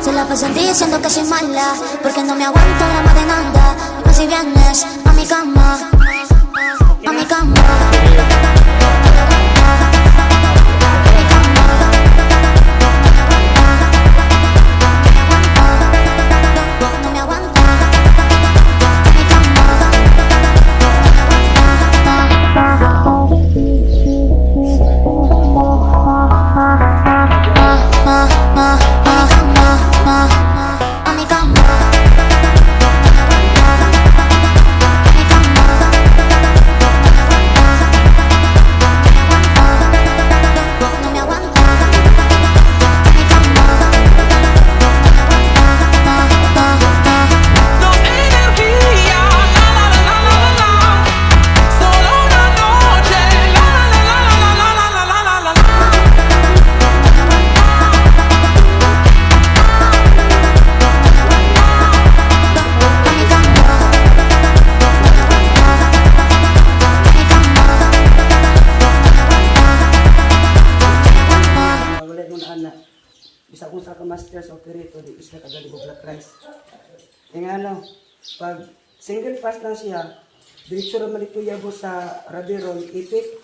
Se la pasan diciendo que soy mala, porque no me aguanto la más de nada. Dime si vienes a mi cama, a mi cama. Bisa kung sa ka-masters o perito, di isa kagali ko black rice. Yung ano, pag single pass lang siya, diretso naman ito yabo sa Rabiron, ipit.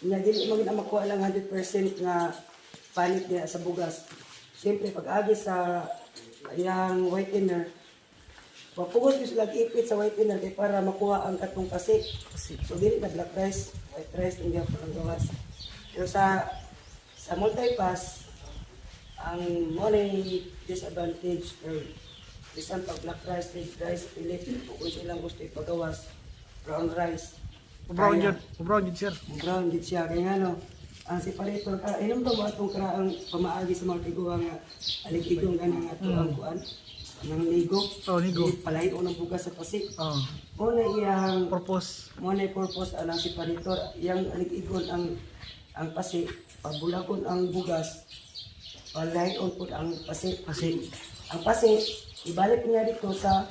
Niya, di maging ang makuha lang 100% nga panit niya sa bugas. Siyempre, pag agi sa yung whitener, mapugos nyo sila ipit sa whitener kaya para makuha ang katong kasi. So, dili na black rice, white rice, hindi ako ang gawas. Pero sa multi-pass, ang money disadvantage or bisan pag black rice, red rice, pilit, kung silang gusto ipagawas, brown rice. Brown yun, sir. Brown din siya. Kaya nga no, ang separator ka, inom ba mo itong karaang pamaagi sa mga tiguang alig-igong ka ng ato ang kuan? Ng ligo. Oh, ligo. Palahin o ng bugas sa pasik. Oh. Muna iyang Purpose. muna purpose ang separator. Iyang alig-igon ang pasik. Pabulagon ang bugas. Palahin po ang pasik. Ang pasik, ibalik niya dito sa